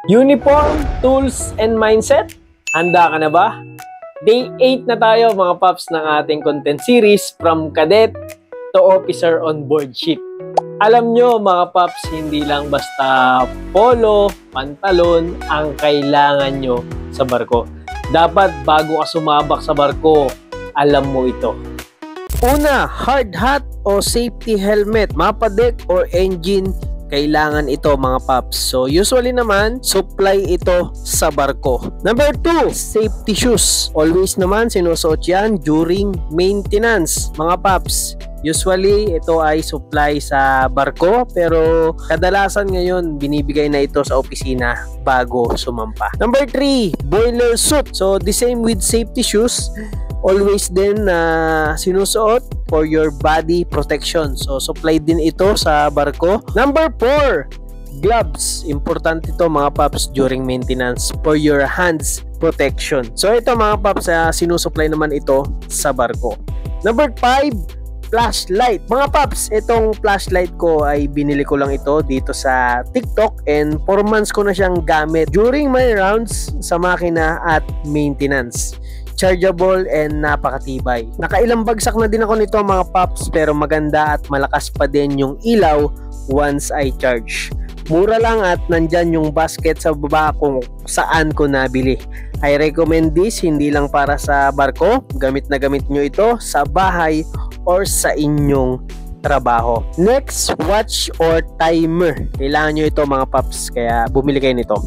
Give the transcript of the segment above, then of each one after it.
Uniform, tools, and mindset? Handa ka na ba? Day 8 na tayo mga paps ng ating content series from cadet to officer on board ship. Alam nyo mga paps, hindi lang basta polo, pantalon ang kailangan nyo sa barko. Dapat bago ka sumabak sa barko, alam mo ito. Una, hard hat o safety helmet, mapa deck or engine, kailangan ito mga paps. So usually naman, supply ito sa barko. Number 2, safety shoes. Always naman sinusuot yan during maintenance mga paps. Usually ito ay supply sa barko, pero kadalasan ngayon binibigay na ito sa opisina bago sumampa. Number 3, boiler suit. So the same with safety shoes, always din na sinusuot for your body protection. So supply din ito sa barko. Number 4, gloves. Importante ito mga paps during maintenance for your hands protection. So ito mga paps, sinusupply naman ito sa barko. Number 5, flashlight. Mga paps, itong flashlight ko ay binili ko lang ito dito sa TikTok and 4 months ko na siyang gamit during my rounds sa makina at maintenance. Chargeable and napakatibay. Nakailang bagsak na din ako nito mga paps, pero maganda at malakas pa din yung ilaw once I charge. Mura lang at nandyan yung basket sa baba kung saan ko nabili. I recommend this hindi lang para sa barko, gamit na gamit nyo ito sa bahay or sa inyong trabaho. Next, watch or timer. Kailangan nyo ito mga paps, kaya bumili kayo nito.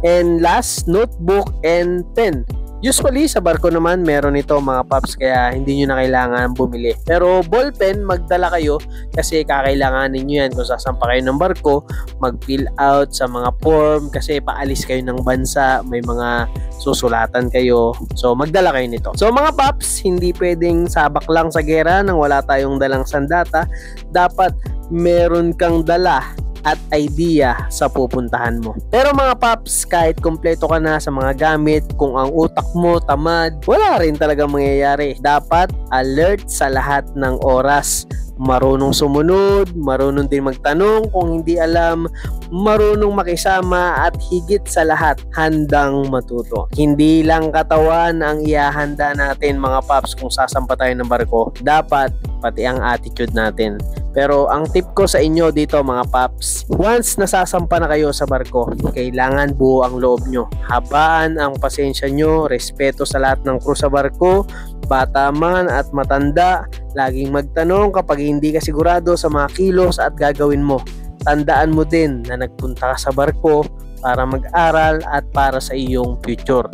And last, notebook and pen. Usually sa barko naman meron ito mga paps, kaya hindi nyo na kailangan bumili. Pero ballpen, magdala kayo kasi kakailanganin nyo yan kung sasampa kayo ng barko, mag-fill out sa mga form kasi paalis kayo ng bansa, may mga susulatan kayo. So magdala kayo nito. So mga paps, hindi pwedeng sabak lang sa gera nang wala tayong dalang sandata. Dapat meron kang dala at idea sa pupuntahan mo. Pero mga paps, kahit kompleto ka na sa mga gamit, kung ang utak mo tamad, wala rin talaga mangyayari. Dapat alert sa lahat ng oras. Marunong sumunod, marunong din magtanong kung hindi alam, marunong makisama at higit sa lahat, handang matuto. Hindi lang katawan ang ihahanda natin mga paps kung sasampa tayo ng barko. Dapat pati ang attitude natin. Pero ang tip ko sa inyo dito mga paps, once nasasampa na kayo sa barko, kailangan buo ang loob nyo. Habaan ang pasensya nyo, respeto sa lahat ng crew sa barko, bata man at matanda. Laging magtanong kapag hindi ka sigurado sa mga kilos at gagawin mo. Tandaan mo din na nagpunta ka sa barko para mag-aral at para sa iyong future.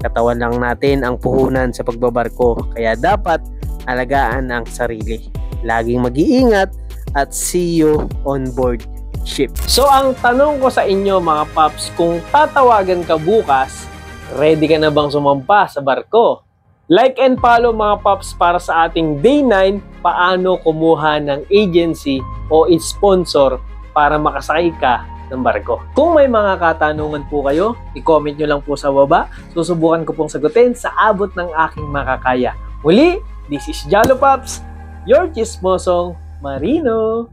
Katawan lang natin ang puhunan sa pagbabarko, kaya dapat alagaan ang sarili. Laging mag-iingat at see you on board ship. So ang tanong ko sa inyo mga paps, kung tatawagan ka bukas, ready ka na bang sumampa sa barko? Like and follow mga paps para sa ating day 9, paano kumuha ng agency o sponsor para makasakay ka ng barko. Kung may mga katanungan po kayo, i-comment nyo lang po sa baba. Susubukan ko pong sagutin sa abot ng aking makakaya. Muli, this is Jalo Paps, your chismosong Marino.